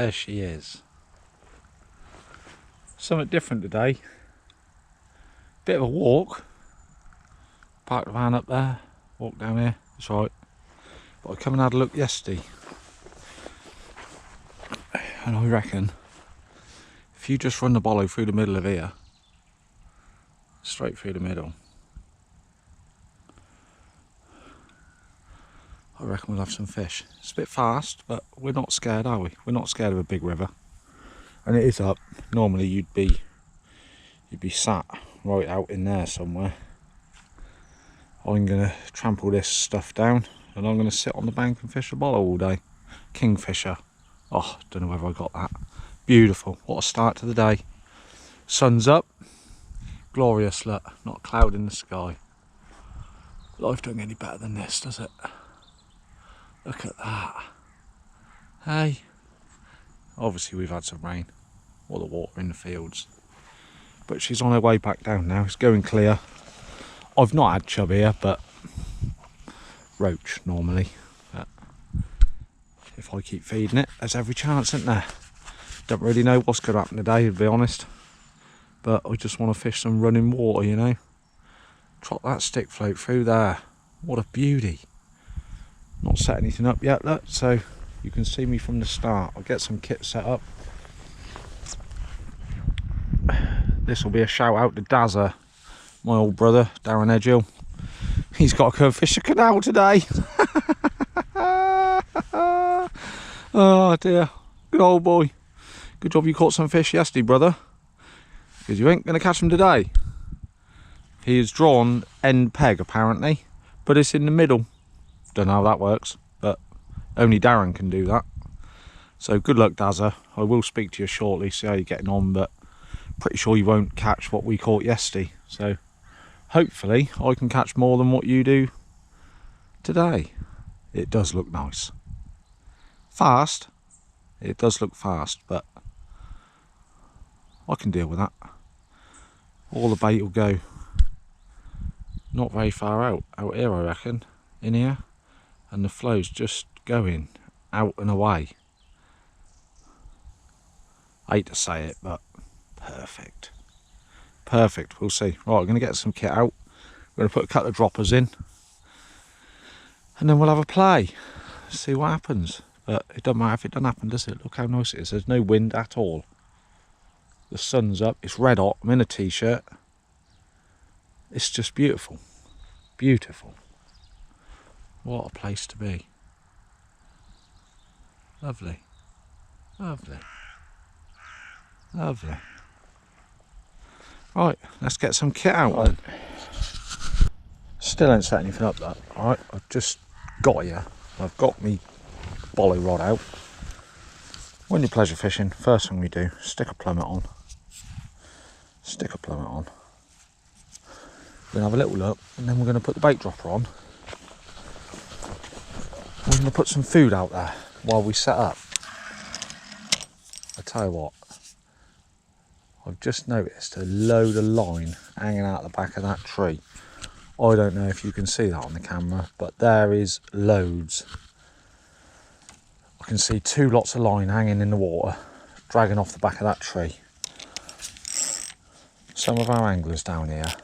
There she is. Something different today. Bit of a walk. Park the van up there, walk down here, it's alright. But I come and had a look yesterday. And I reckon if you just run the bollo through the middle of here, straight through the middle, I reckon we'll have some fish. It's a bit fast, but we're not scared, are we? We're not scared of a big river. And it is up. Normally you'd be sat right out in there somewhere. I'm gonna trample this stuff down and I'm gonna sit on the bank and fish a bollo all day. Kingfisher. Oh, don't know whether I got that. Beautiful. What a start to the day. Sun's up. Glorious, look. Not a cloud in the sky. Life don't get any better than this, does it? Look at that. Hey. Obviously we've had some rain. All the water in the fields. But she's on her way back down now. It's going clear. I've not had chub here, but roach normally. But if I keep feeding it, there's every chance, isn't there? Don't really know what's going to happen today, to be honest. But I just want to fish some running water, you know. Trot that stick float through there. What a beauty. Not set anything up yet, look, so you can see me from the start. I'll get some kit set up. This will be a shout out to Dazza, my old brother, Darren Edgill. He's got to go fish a canal today. Oh dear, good old boy. Good job you caught some fish yesterday, brother. Because you ain't going to catch them today. He has drawn end peg apparently, but it's in the middle. Don't know how that works, but only Darren can do that. So good luck, Dazza. I will speak to you shortly, see how you're getting on, but pretty sure you won't catch what we caught yesterday. So hopefully I can catch more than what you do today. It does look nice. Fast. It does look fast, but I can deal with that. All the bait will go not very far out here, I reckon, in here, and the flow's just going out and away. I hate to say it, but perfect. Perfect, we'll see. Right, I'm going to get some kit out. We're going to put a couple of droppers in, and then we'll have a play, see what happens. But it doesn't matter if it doesn't happen, does it? Look how nice it is. There's no wind at all. The sun's up, it's red hot, I'm in a t-shirt. It's just beautiful. Beautiful. What a place to be. Lovely. Lovely. Lovely. Right, let's get some kit out then. Still ain't set anything up that. Alright, I've just got here. I've got me bollo rod out. When you're pleasure fishing, first thing we do, stick a plummet on. Stick a plummet on. We're going to have a little look, and then we're going to put the bait dropper on. We're going to put some food out there while we set up. I tell you what, I've just noticed a load of line hanging out the back of that tree. I don't know if you can see that on the camera, but there is loads. I can see two lots of line hanging in the water, dragging off the back of that tree. Some of our anglers down here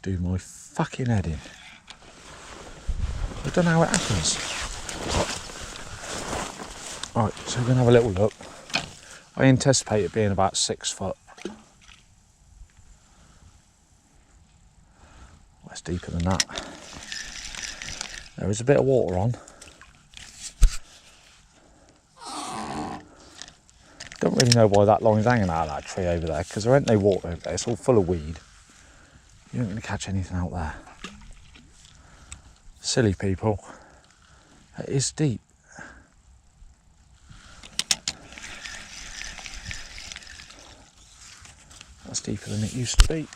do my fucking head in. I don't know how it happens. Right, so we're going to have a little look. I anticipate it being about 6 foot. Well, it's deeper than that. There is a bit of water on. Don't really know why that line's hanging out of that tree over there, because there ain't no water over there. It's all full of weed. You ain't going to catch anything out there. Silly people. It is deep. That's deeper than it used to be.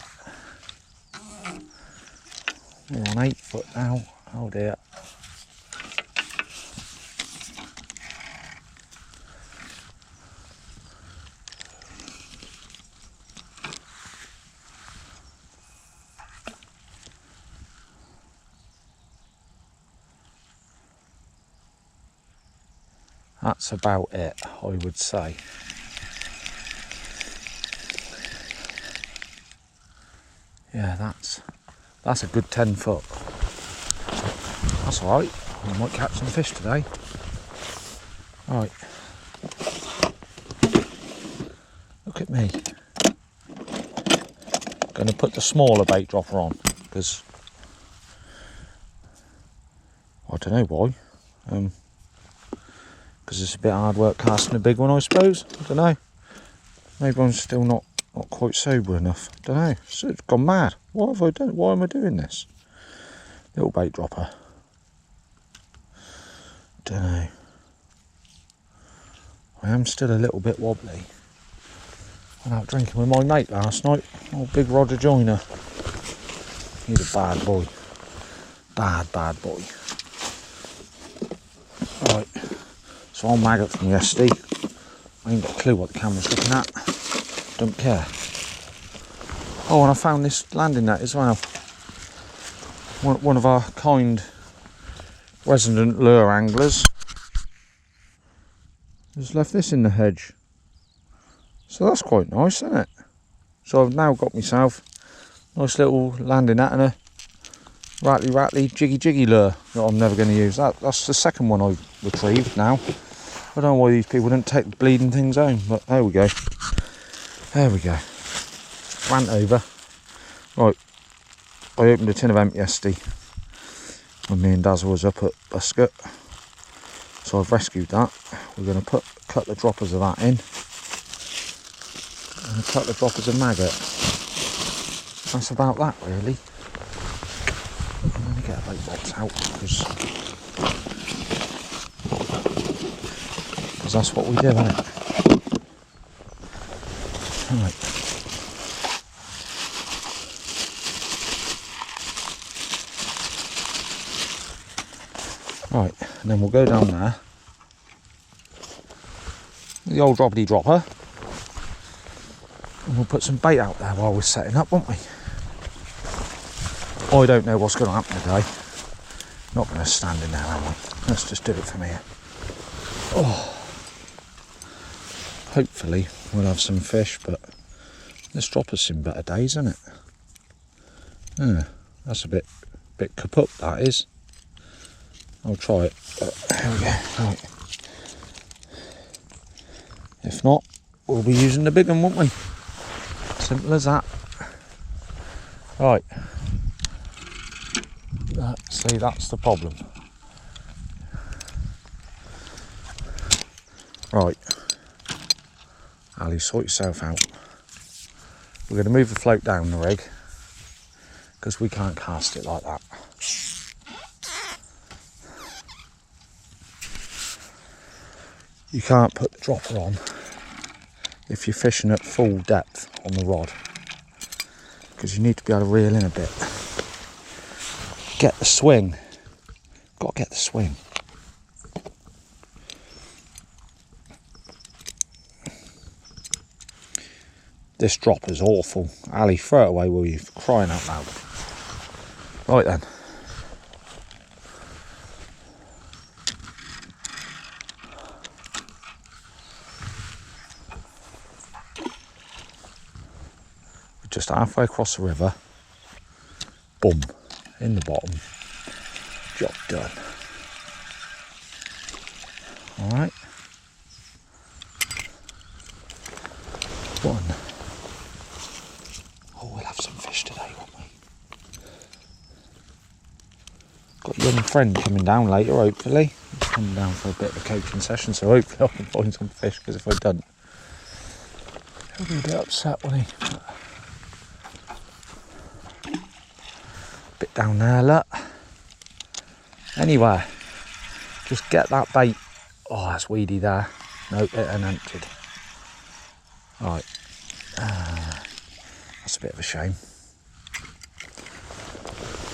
We're on 8 foot now. Oh dear. That's about it, I would say. Yeah, that's a good 10 foot. That's alright, I might catch some fish today. Right. Look at me. Going to put the smaller bait dropper on, because I don't know why. Because it's a bit hard work casting a big one, I suppose. I don't know. Maybe I'm still not quite sober enough. I don't know. So it's gone mad. What have I done? Why am I doing this? Little bait dropper. Don't know. I am still a little bit wobbly. I went out drinking with my mate last night. Oh, big Roger Joyner. He's a bad boy. Bad boy. Right. So I'll maggot from yesterday. I ain't got a clue what the camera's looking at. Don't care. Oh, and I found this landing net as well. One of our kind resident lure anglers has left this in the hedge. So that's quite nice, isn't it? So I've now got myself a nice little landing net and a rattly jiggy lure that I'm never going to use. That's the second one I've retrieved now. I don't know why these people didn't take the bleeding things home, but there we go. There we go. Rant over. Right, I opened a tin of hemp yesterday when me and Dazzle was up at Buscut. So I've rescued that. We're going to cut the droppers of that in. And a couple of droppers of maggot. That's about that really. I'm going to get a bait box out because that's what we do, isn't it? Right. Right, and then we'll go down there. The old droppity dropper. And we'll put some bait out there while we're setting up, won't we? I don't know what's going to happen today. Not going to stand in there, am I? Let's just do it from here. Oh. Hopefully we'll have some fish, but this dropper's seen better days, isn't it? Yeah, that's a bit kaput, that is. I'll try it. There we go. Right. If not, we'll be using the big one, won't we? Simple as that. Right. See, that's the problem. Right. Ali, sort yourself out. We're going to move the float down the rig because we can't cast it like that. You can't put the dropper on if you're fishing at full depth on the rod, because you need to be able to reel in a bit. Get the swing. Got to get the swing. This dropper's awful. Ali, throw it away, will you? For crying out loud. Right then. We're just halfway across the river. Boom. In the bottom. Job done. Alright. One. Oh, we'll have some fish today, won't we? Got a young friend coming down later, hopefully. He's coming down for a bit of a coaching session, so hopefully I can find some fish, because if I don't, he'll be a bit upset, won't he? Bit down there, look. Anyway, just get that bait. Oh, that's weedy there. Nope, it ain't emptied. Right. That's a bit of a shame.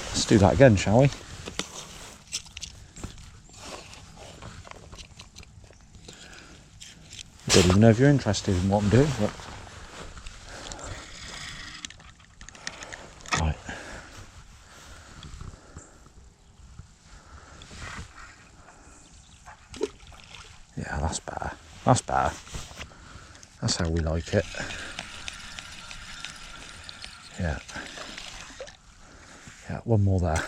Let's do that again, shall we? I don't even know if you're interested in what I'm doing, but... Right. Yeah, That's better. That's how we like it. Yeah. Yeah, one more there.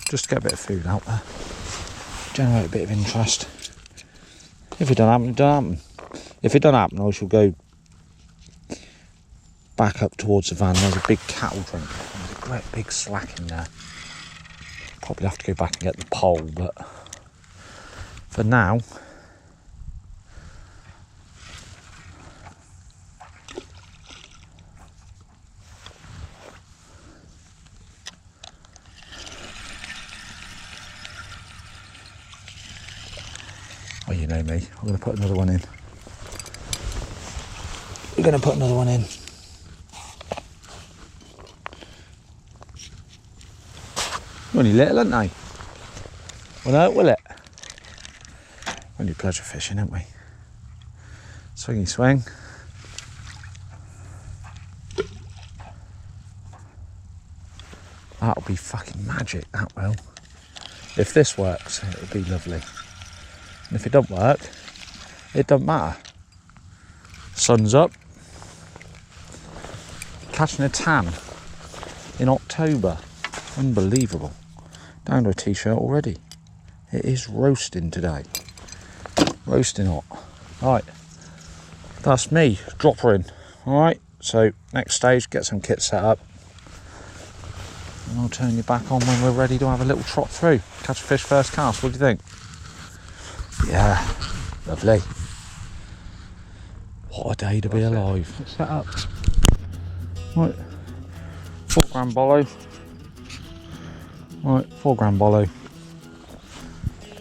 Just to get a bit of food out there. Generate a bit of interest. If it don't happen, it don't happen. If it don't happen, I shall go back up towards the van. There's a big cattle drink. There's a great big slack in there. Probably have to go back and get the pole, but for now, well, you know me, I'm going to put another one in. We're going to put another one in. Only little, aren't they? Well, no, will it? Only pleasure fishing, aren't we? Swingy swing. That'll be fucking magic, that will. If this works, it'll be lovely. And if it don't work, it don't matter. Sun's up. Catching a tan in October. Unbelievable. Down to a t-shirt already. It is roasting today. Roasting hot. Right. That's me. Dropper in. Alright. So next stage, get some kit set up. And I'll turn you back on when we're ready to have a little trot through. Catch a fish first cast. What do you think? Yeah. Lovely. What a day to be alive. Let's set up. Right. 4 gram bollo. Right, 4 gram bollo.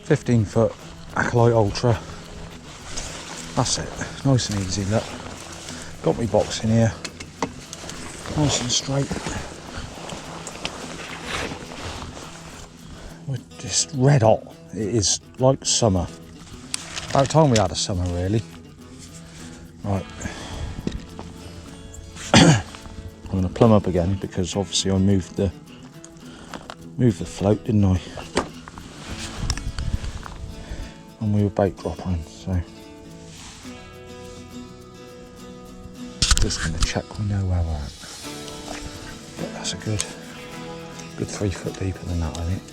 15 foot Acolyte Ultra. That's it. Nice and easy, look. Got me box in here. Nice and straight. We're just red hot. It is like summer. About time we had a summer, really. Right. I'm going to plumb up again because obviously I moved the float, didn't I? And we were bait dropping, so just going to check we know where we're at. But that's a good 3 foot deeper than that, I think.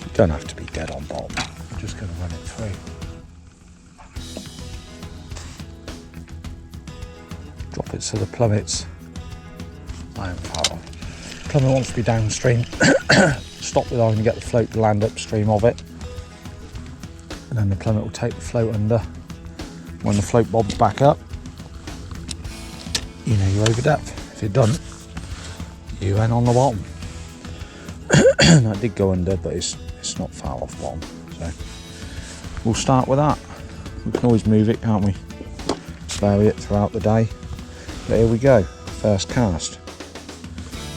You don't have to be dead on bottom. I'm just going to run it through. Drop it so the plummets. I am far off. Plummet wants to be downstream. Stop the line and get the float to land upstream of it. And then the plummet will take the float under. When the float bobs back up, you know you're over depth. If it doesn't, you went on the bottom. That did go under, but it's not far off bottom. So we'll start with that. We can always move it, can't we? Vary it throughout the day. But here we go, first cast.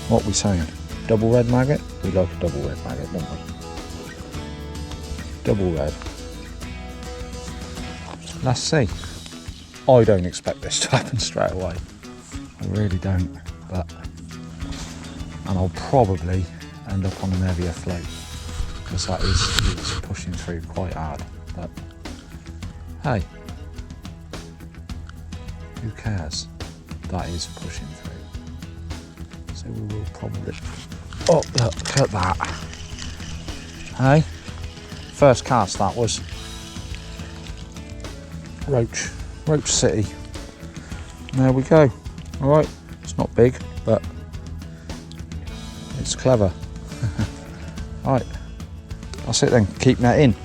What are we saying? Double red maggot? We like a double red maggot, don't we? Double red. Let's see. I don't expect this to happen straight away. I really don't. And I'll probably end up on an heavier float because that is pushing through quite hard. But hey, who cares? That is pushing through. So we will probably... Oh, look at that. Hey? First cast that was. Roach City. And there we go. Alright, it's not big, but it's clever. Right, that's it then. Keep net in.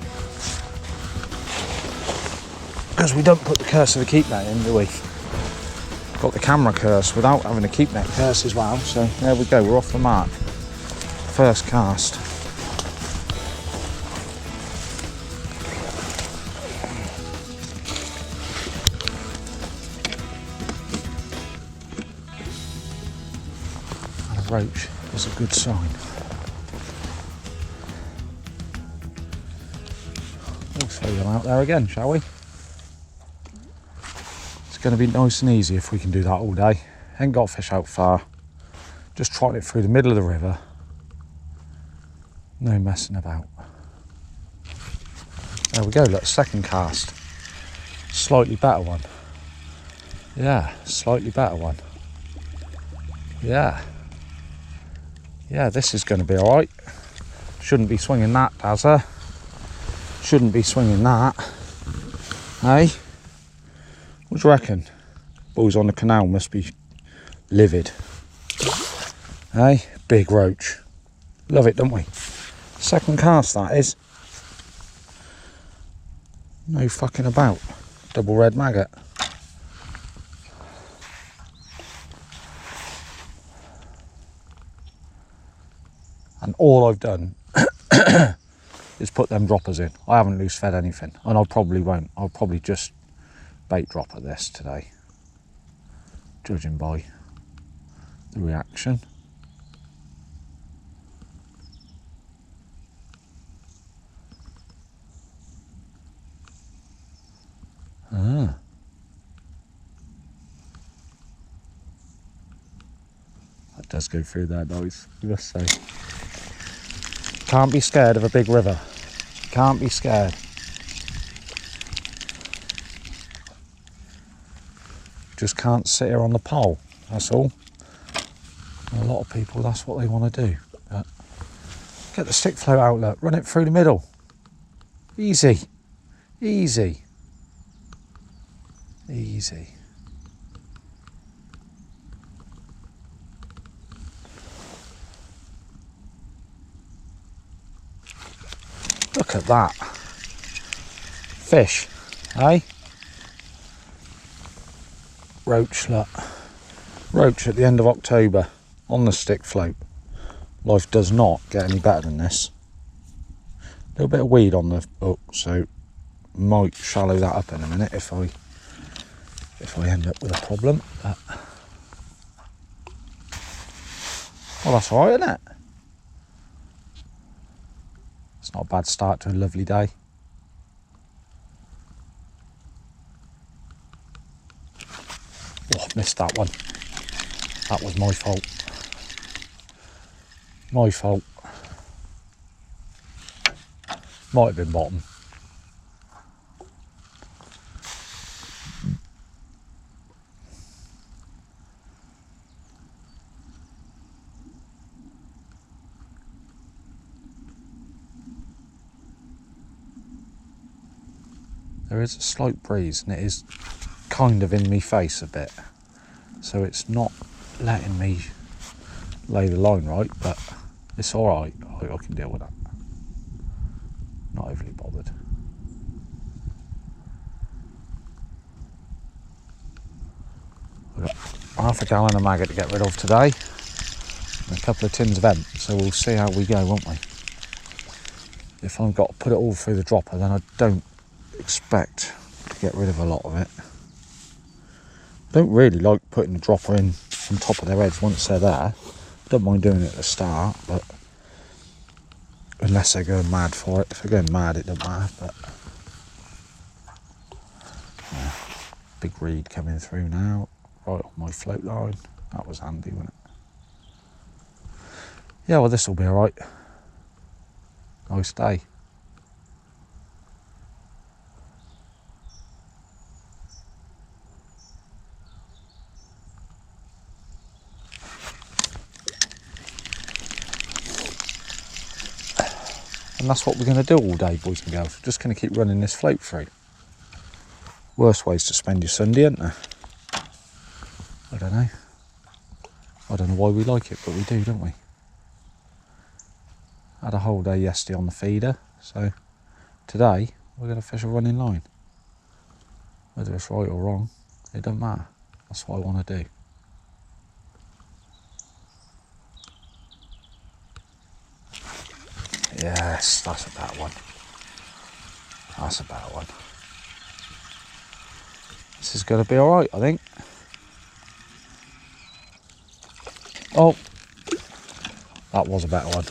Because we don't put the curse of the keep net in, do we? Got the camera curse without having a keep net curse as well, so there we go, we're off the mark. First cast. And a roach is a good sign. We'll throw them out there again, shall we? It's going to be nice and easy if we can do that all day. Ain't got fish out far. Just trotting it through the middle of the river. No messing about. There we go, look, second cast. Slightly better one. Yeah, slightly better one. Yeah. Yeah, this is going to be alright. Shouldn't be swinging that, Dazza. Shouldn't be swinging that. Hey? What do you reckon? Boys on the canal must be livid. Hey? Big roach. Love it, don't we? Second cast, that is. No fucking about. Double red maggot. And all I've done is put them droppers in. I haven't loose fed anything, and I probably won't. I'll probably just bait dropper this today, judging by the reaction. That does go through there, boys, I must say. Can't be scared of a big river. Can't be scared. Just can't sit here on the pole, that's all. And a lot of people, that's what they want to do. But get the stick float out, look, run it through the middle. Easy. Easy. Easy. Look at that. Fish, eh? Roach, look. Roach at the end of October on the stick float. Life does not get any better than this. A little bit of weed on the hook, so might shallow that up in a minute if I end up with a problem. But, well, that's all right, isn't it? It's not a bad start to a lovely day. Oh, missed that one. That was my fault. My fault. Might have been bottom. There is a slight breeze and it is kind of in me face a bit, so it's not letting me lay the line right, but it's alright. I can deal with that. Not overly bothered. We've got half a gallon of maggot to get rid of today and a couple of tins of hemp, so we'll see how we go, won't we? If I've got to put it all through the dropper, then I don't expect to get rid of a lot of it. Don't really like putting the dropper in on top of their heads once they're there. Don't mind doing it at the start, but unless they're going mad for it. If they're going mad, it doesn't matter. But yeah, big reed coming through now, right on my float line. That was handy, wasn't it? Yeah, well, this will be all right. Nice day. And that's what we're going to do all day, boys and girls. We're just going to keep running this float through. Worst ways to spend your Sunday, isn't there? I don't know. I don't know why we like it, but we do, don't we? Had a whole day yesterday on the feeder, so today we're going to fish a running line. Whether it's right or wrong, it doesn't matter. That's what I want to do. Yes, that's a better one. That's a better one. This is going to be alright, I think. Oh, that was a better one.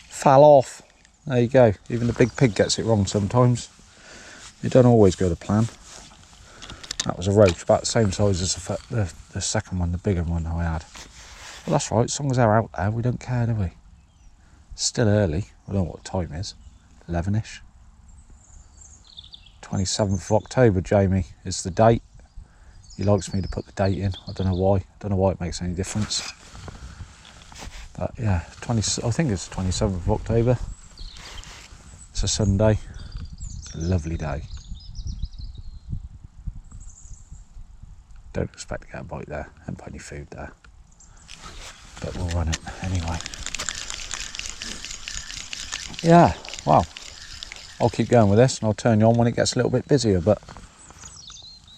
Fell off. There you go. Even the big pig gets it wrong sometimes. It don't always go to plan. That was a roach, about the same size as the second one, the bigger one I had. Well, that's right, as long as they're out there, we don't care, do we? Still early. I don't know what the time is. 11ish. 27th of October, Jamie, is the date. He likes me to put the date in. I don't know why. I don't know why it makes any difference. But yeah, I think it's the 27th of October. It's a Sunday. It's a lovely day. Don't expect to get a bite there. Haven't put any food there. But we'll run it anyway. Yeah, well, I'll keep going with this and I'll turn you on when it gets a little bit busier, but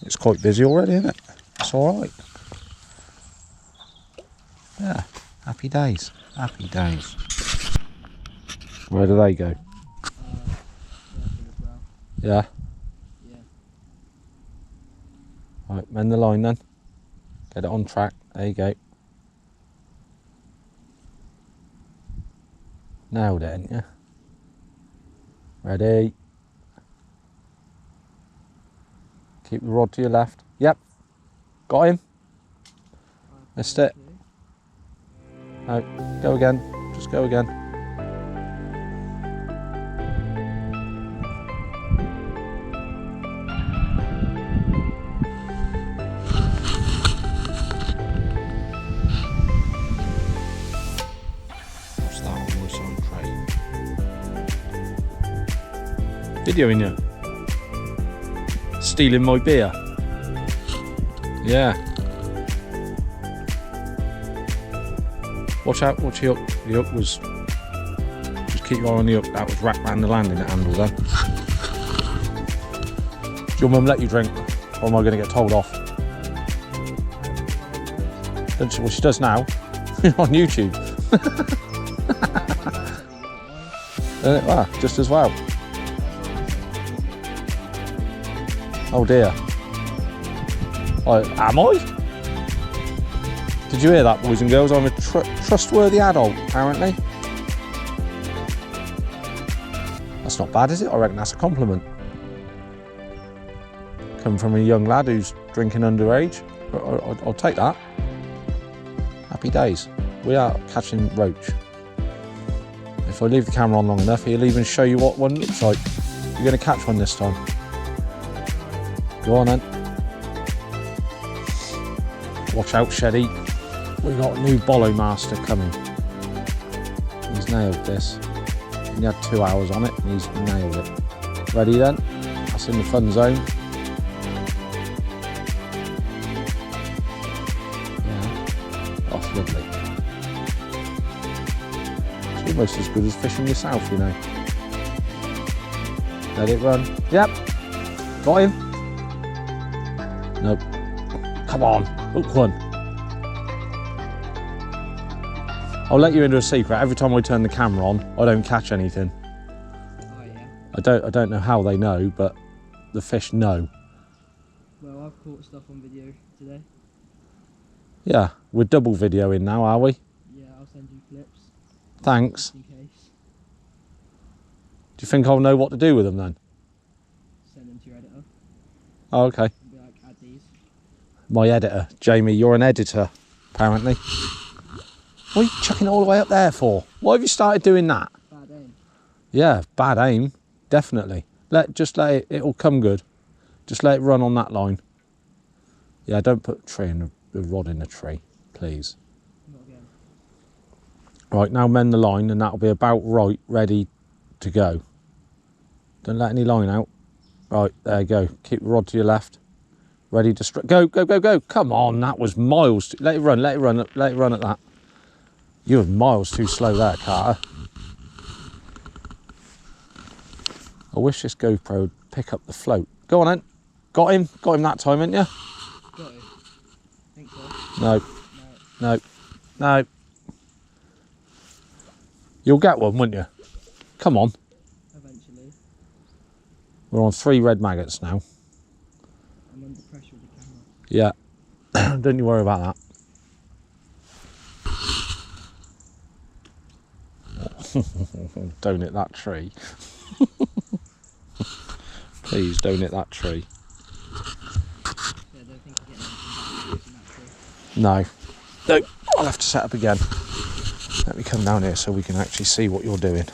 it's quite busy already, isn't it? It's alright. Yeah, happy days. Happy days. Where do they go? Yeah? Yeah. Right, mend the line then. Get it on track. There you go. Nailed it, ain't you? Ready. Keep the rod to your left. Yep. Got him. Missed it. No, go again. Just go again. What's that on my side tray? Videoing you. Stealing my beer. Yeah. Watch out, watch the hook. The hook was... Just keep your eye on the hook. That was wrapped around the landing handle then. Does your mum let you drink? Or am I going to get told off? Well, she does now. On YouTube. Just as well. Oh dear. Am I? Did you hear that, boys and girls? I'm a trustworthy adult, apparently. That's not bad, is it? I reckon that's a compliment. Coming from a young lad who's drinking underage. I'll take that. Happy days. We are catching roach. If I leave the camera on long enough, he'll even show you what one looks like. You're going to catch one this time. Go on then. Watch out, Sheddy. We've got a new Bollo master coming. He's nailed this. He had 2 hours on it and he's nailed it. Ready then? That's in the fun zone. Yeah, that's lovely. It's almost as good as fishing yourself, you know. Let it run. Yep. Got him. Nope. Come on, hook one. I'll let you into a secret. Every time I turn the camera on, I don't catch anything. Oh yeah. I don't know how they know, but the fish know. Well, I've caught stuff on video today. Yeah, we're double videoing now, are we? Yeah, I'll send you clips. Thanks. Just in case. Do you think I'll know what to do with them then? Send them to your editor. Oh, okay. And be like, add these. My editor. Jamie, you're an editor, apparently. What are you chucking it all the way up there for? Why have you started doing that? Bad aim. Yeah, bad aim, definitely. Just let it, it'll come good. Just let it run on that line. Yeah, don't put the rod in the tree, please. Not again. Right, now mend the line and that'll be about right, ready to go. Don't let any line out. Right, there you go. Keep the rod to your left. Ready to go, go, go, go. Come on, that was miles. Let it run, let it run, let it run at that. You were miles too slow there, Carter. I wish this GoPro would pick up the float. Go on then. Got him that time, didn't you? Got it. Think so. No. No. No. You'll get one, won't you? Come on. Eventually. We're on 3 red maggots now. I'm under pressure with the camera. Yeah. Don't you worry about that. Don't hit that tree. Please don't hit that tree. Yeah, I don't think you're getting anything back from that tree. No. No. I'll have to set up again. Let me come down here so we can actually see what you're doing.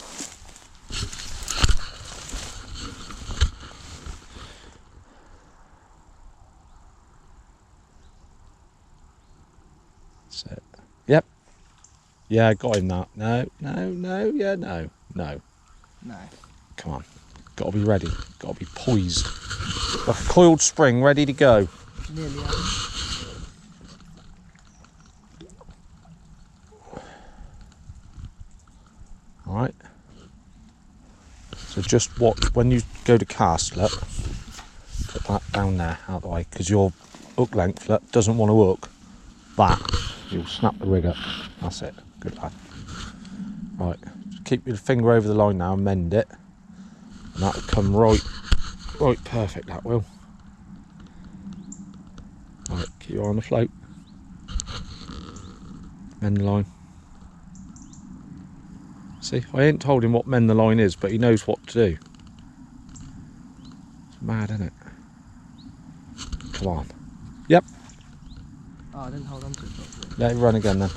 That's it. Yep. Yeah, got him that. No, yeah, no. No. Come on. Got to be ready. Got to be poised. Like a coiled spring, ready to go. Nearly happened. Alright. So just watch when you go to cast, look. Put that down there out of the way, because your hook length doesn't want to hook that. You'll snap the rig up. That's it. Good lad. Right. Just keep your finger over the line now and mend it. And that'll come right perfect, that will. Right, keep your eye on the float. Mend the line. See, I ain't told him what mend the line is, but he knows what to do. It's mad, isn't it? Come on. Yep. Oh, I didn't hold on to it properly. Let it run again then.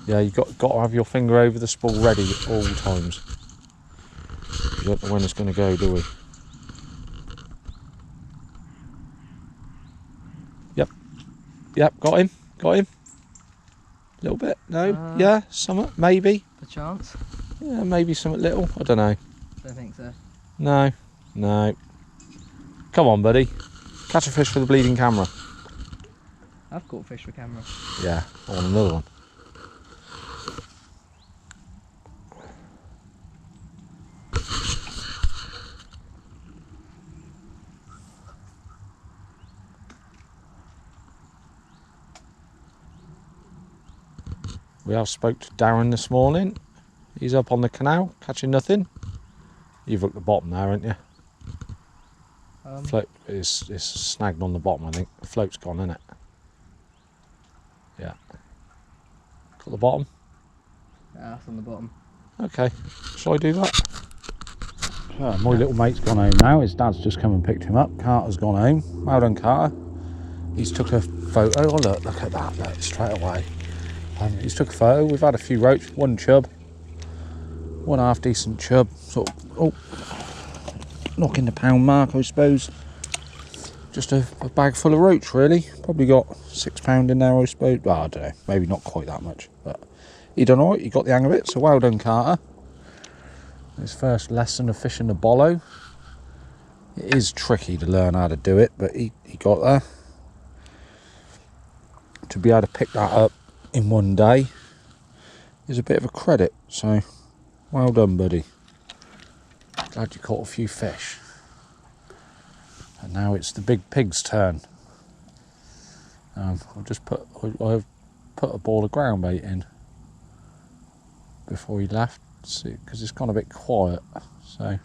Yeah, you've got to have your finger over the spool ready at all times. We don't know when it's going to go, do we? Yep, got him. A little bit, no? Yeah, something, maybe. A chance? Yeah, maybe something little, I don't know. Don't think so. No. Come on, buddy. Catch a fish for the bleeding camera. I've caught fish with camera. Yeah, I want another one. We have spoke to Darren this morning. He's up on the canal, catching nothing. You've hooked the bottom there, haven't you? Float is snagged on the bottom, I think. The float's gone, isn't it? Yeah. Got the bottom? Yeah, that's on the bottom. Okay. Shall I do that? My little mate's gone home now. His dad's just come and picked him up. Carter's gone home. Well done, Carter. He's took a photo. Oh, look at that. Look, straight away. He's took a photo. We've had a few roach, one chub, one half decent chub, sort of, knocking the pound mark, I suppose. Just a bag full of roach, really. Probably got £6 in there, I suppose. Well, I don't know, maybe not quite that much, but he done alright. He got the hang of it, so well done, Carter. His first lesson of fishing the bollo. It is tricky to learn how to do it, but he got there. To be able to pick that up in one day is a bit of a credit, so well done, buddy. Glad you caught a few fish. And now it's the big pig's turn. I've put a ball of ground bait in before he left, because it's gone a bit quiet, so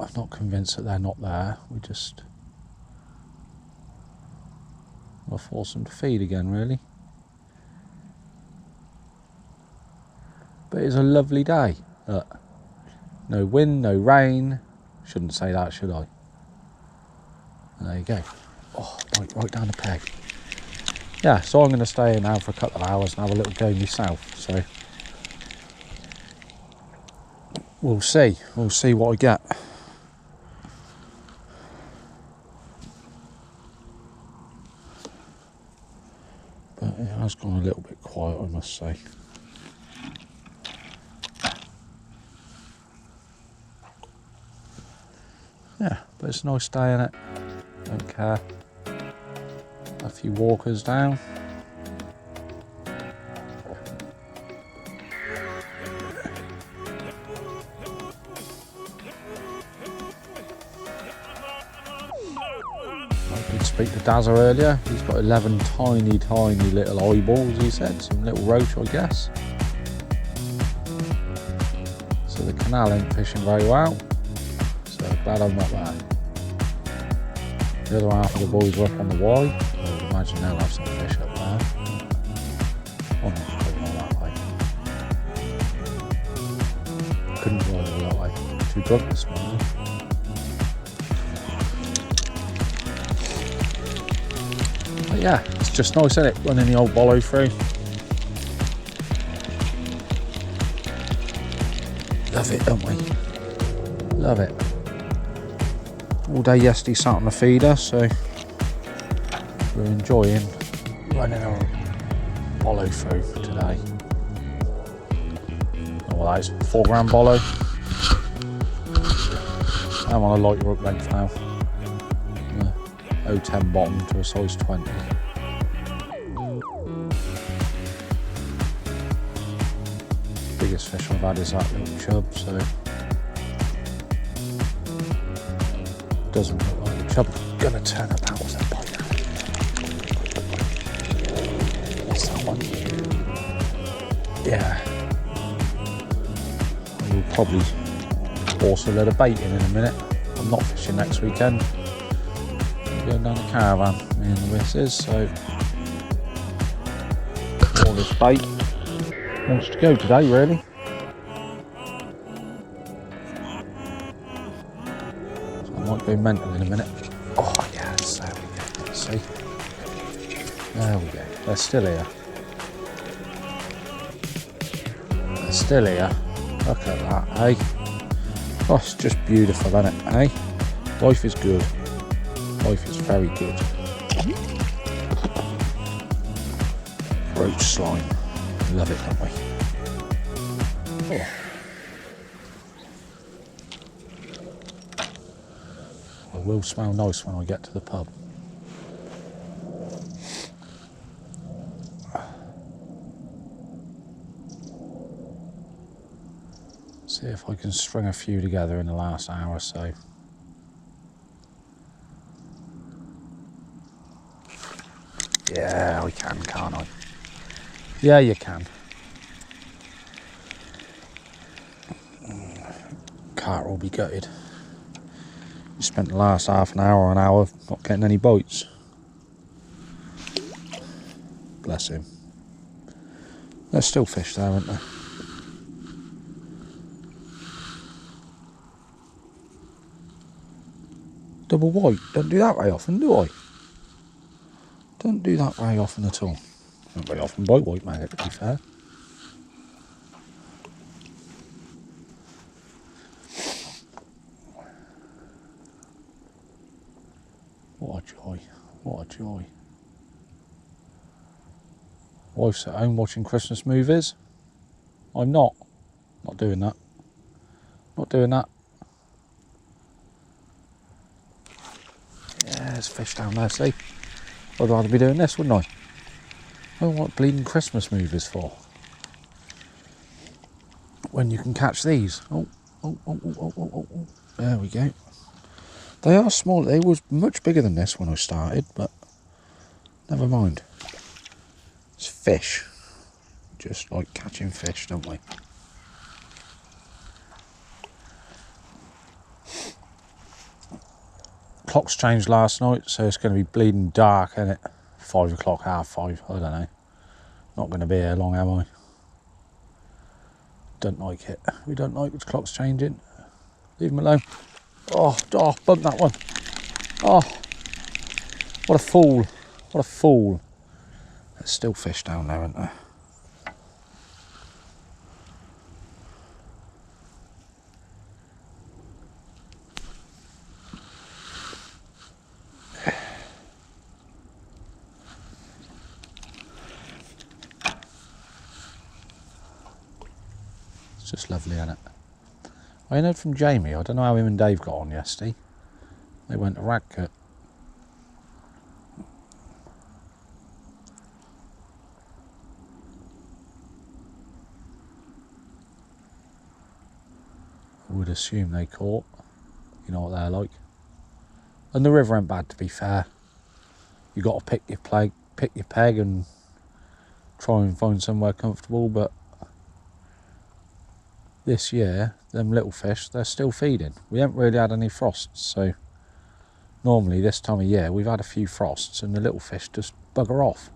I'm not convinced that they're not there. I'll force them to feed again, really. But it's a lovely day. Look. No wind, no rain. Shouldn't say that, should I? And there you go. Oh, right down the peg. Yeah, so I'm going to stay in now for a couple of hours and have a little go myself. So we'll see. We'll see what I get. But it has gone a little bit quiet, I must say. Yeah, but it's a nice day, innit? Don't care. A few walkers down. I did speak to Dazza earlier. He's got 11 tiny little eyeballs, he said. Some little roach, I guess. So the canal ain't fishing very well. So glad I'm not there. The other half of the boys are up on the Y. I would imagine they'll have some fish up there. Oh no, couldn't go that way. Couldn't go that way. Too drunk this morning. But yeah, it's just nice, isn't it? Running the old bollow through. Love it, don't we? Love it. All day yesterday sat on the feeder, so we're enjoying running our bollow through today. Oh, well, that is 4 gram bollow. I'm on a lighter hook length now. 0.10 bottom to a size 20. Biggest fish I've had is that little chub, so doesn't look like the chub's gonna turn up. That was that bite. What's that one? Yeah. We'll probably force a load of bait in a minute. I'm not fishing next weekend. I'm going down the caravan, me and the missus, so all this bait wants to go today, really. So I might go mental in a minute. Oh yes, there we go. Let's see. There we go. They're still here. They're still here. Look at that, eh? Oh, it's just beautiful, isn't it, eh? Life is good. Life is very good. Roach slime. Love it, don't we? Oh. It will smell nice when I get to the pub. See if I can string a few together in the last hour or so. Yeah, we can, can't I? Yeah, you can. Cart will be gutted. You spent the last half an hour not getting any bites. Bless him. There's still fish there, aren't there? Double white. Don't do that very often, do I? Don't do that very often at all. Not very often bite white maggot, to be fair. What a joy. What a joy. Wife's at home watching Christmas movies. I'm not. Not doing that. Not doing that. Yeah, there's fish down there, see? I'd rather be doing this, wouldn't I? I don't know what bleeding Christmas movies for. When you can catch these. Oh. There we go. They are small. They was much bigger than this when I started, but never mind. It's fish. Just like catching fish, don't we? Clock's changed last night, so it's going to be bleeding dark, isn't it? 5 o'clock, half 5, I don't know. Not going to be here long, am I? Don't like it. We don't like the clock's changing. Leave them alone. Oh, bumped that one. Oh, what a fool. What a fool. There's still fish down there, isn't there? Just lovely, isn't it? I heard from Jamie, I don't know how him and Dave got on yesterday. They went to Radcut. I would assume they caught. You know what they're like. And the river ain't bad, to be fair. You got to pick your peg and try and find somewhere comfortable, but this year, them little fish, they're still feeding. We haven't really had any frosts, so normally this time of year we've had a few frosts and the little fish just bugger off.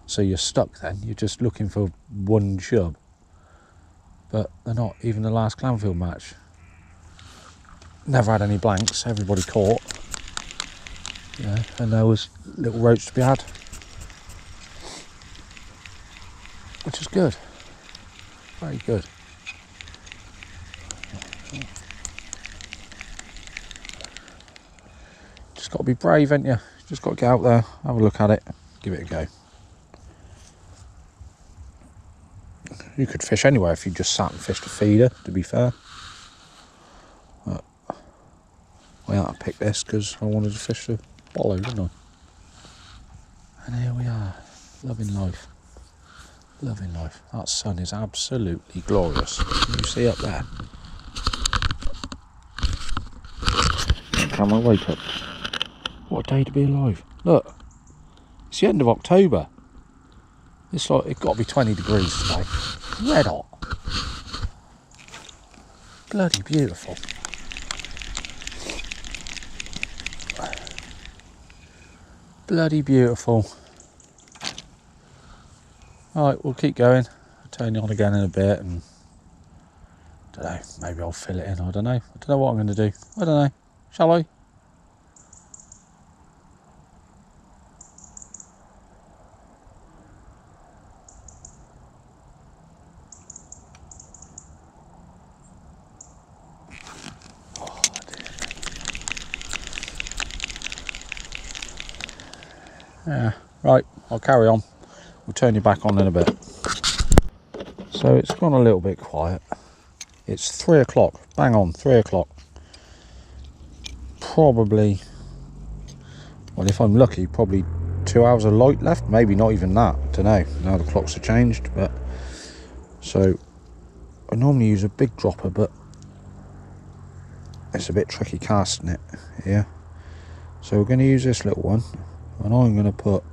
So you're stuck then, you're just looking for one chub. But they're not. Even the last Clanfield match, never had any blanks, everybody caught. Yeah, and there was little roach to be had. which is good. Very good. Just got to be brave, ain't you? Just got to get out there, have a look at it, give it a go. You could fish anywhere if you just sat and fished a feeder, to be fair. But I had to pick this because I wanted to fish the bollo, didn't I? And here we are, loving life. Loving life. That sun is absolutely glorious. Can you see up there? Camera, wake up. What a day to be alive. Look, it's the end of October. It's like, it's got to be 20 degrees today. Red hot. Bloody beautiful. Bloody beautiful. Alright, we'll keep going. I'll turn you on again in a bit and I don't know, maybe I'll fill it in, I don't know. I don't know what I'm going to do. I don't know. Shall I? Yeah, right, I'll carry on. We'll turn you back on in a bit. So it's gone a little bit quiet. It's 3 o'clock, bang on, 3 o'clock. Probably, well, if I'm lucky, probably 2 hours of light left, maybe not even that, don't know. Now the clocks have changed, but so I normally use a big dropper, but it's a bit tricky casting it here. So we're going to use this little one, and I'm going to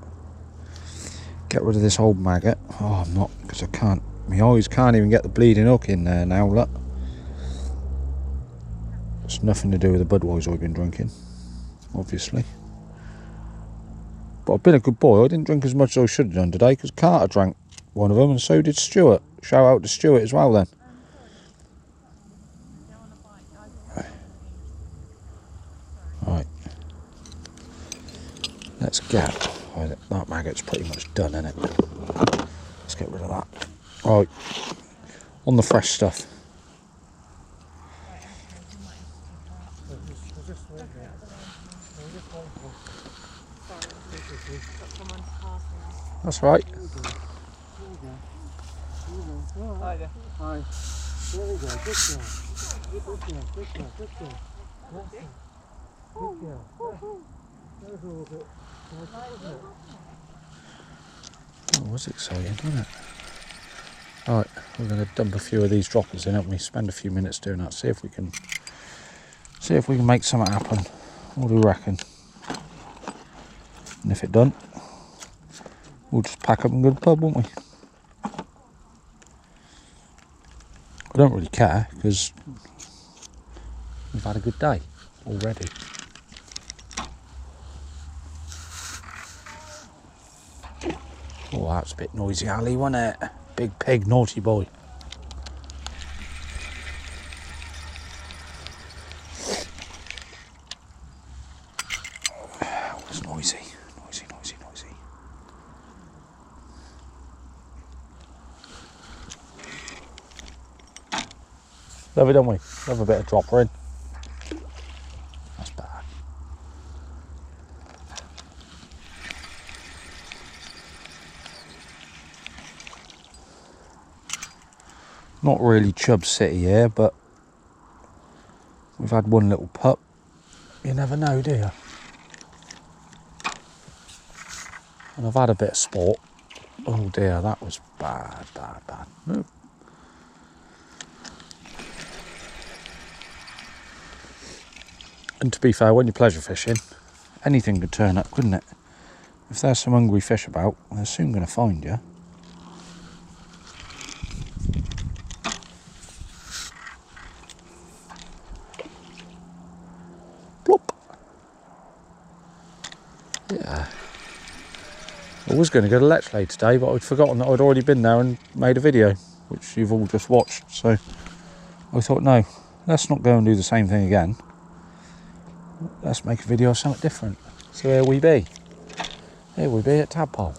get rid of this old maggot. Oh, I'm not, because I can't, my eyes can't even get the bleeding hook in there now, look. It's nothing to do with the Budweiser I've been drinking, obviously. But I've been a good boy. I didn't drink as much as I should have done today, because Carter drank one of them, and so did Stuart. Shout out to Stuart as well then. Right. Let's get, oh, that maggot's pretty much done, isn't it? Let's get rid of that. Right, on the fresh stuff. That's right. Hi there. Hi. There we go. Good girl. Good girl. Good girl. Good girl. Good girl. That was a little bit nice, wasn't it? Oh, it was exciting, wasn't it? Alright, we're going to dump a few of these droppers in, haven't we? Spend a few minutes doing that, see if we can make something happen. What do you reckon? And if it don't, we'll just pack up and go to the pub, won't we? I don't really care, because we've had a good day already. Oh, that's a bit noisy, Ali, wasn't it? Big pig, naughty boy. It was noisy, noisy, noisy, noisy. Love it, don't we? Love a bit of dropper in. That's bad. Not really Chubb City here, but we've had one little pup. You never know, do you? And I've had a bit of sport. Oh dear, that was bad, bad, bad. No. And to be fair, when you're pleasure fishing, anything could turn up, couldn't it? If there's some hungry fish about, they're soon going to find you. Plop. Yeah. I was going to go to Letchley today, but I'd forgotten that I'd already been there and made a video, which you've all just watched. So I thought, no, let's not go and do the same thing again. Let's make a video of something different. So here we be. Here we be at Tadpole.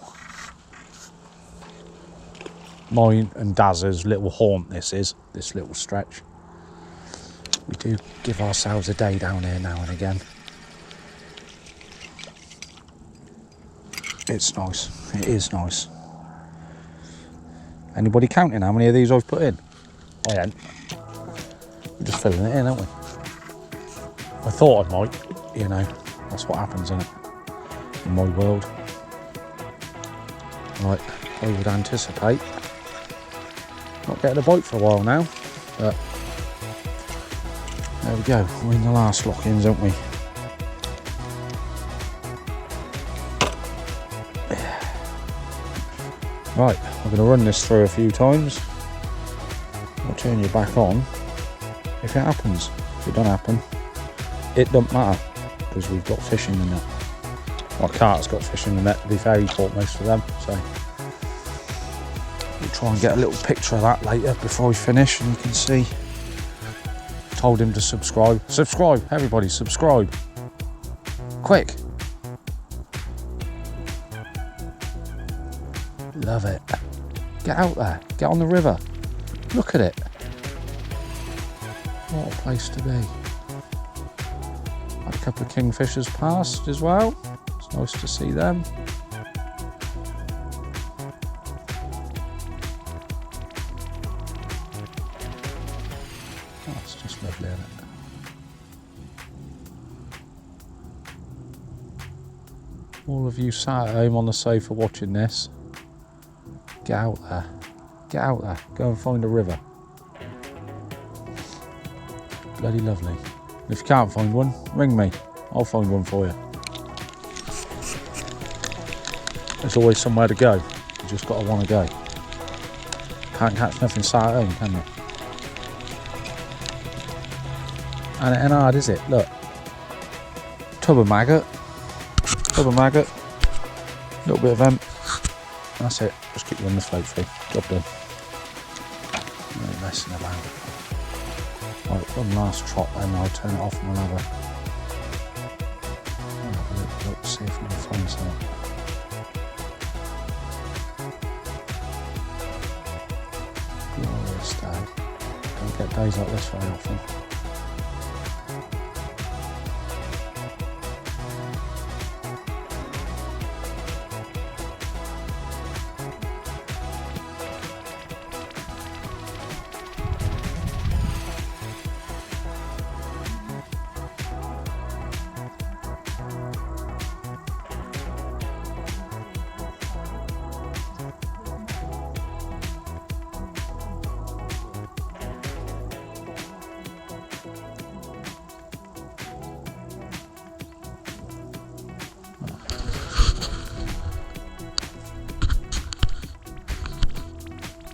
mine and Daz's little haunt this is, this little stretch. We do give ourselves a day down here now and again. It's nice, it is nice. Anybody counting how many of these I've put in? I ain't. We're just filling it in, aren't we? I thought I might, you know, that's what happens, isn't it? In my world. Right, I would anticipate not getting a bite for a while now, but there we go, we're in the last lock-ins, aren't we? Right, I'm going to run this through a few times. I'll turn you back on if it happens. If it don't happen, it don't matter, because we've got fish in the net. My cart's got fish in the net, to be fair, he caught most of them, so we'll try and get a little picture of that later before we finish, and you can see. Told him to subscribe. Subscribe, everybody, subscribe. Quick. Love it. Get out there, get on the river. Look at it. What a place to be. Had a couple of kingfishers past as well. It's nice to see them. Oh, it's just lovely, isn't it? All of you sat at home on the sofa watching this, get out there. Get out there. Go and find a river. Bloody lovely. If you can't find one, ring me. I'll find one for you. There's always somewhere to go. You just got to want to go. Can't catch nothing sat at home, can you? And it ain't hard, is it? Look. Tub of maggot. Tub of maggot. A little bit of them. That's it. Just keep you on the float free. Job done. No messing about. Right, one last trot then I'll turn it off and we'll have a look, see if we can find something. Glorious day. Don't get days like this very often.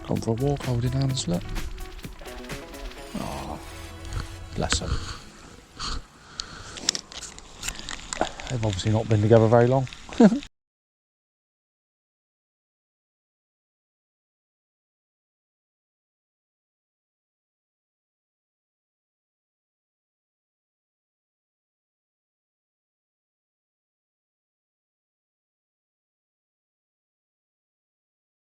Gone for a walk holding hands, look. Oh, bless them. They've obviously not been together very long.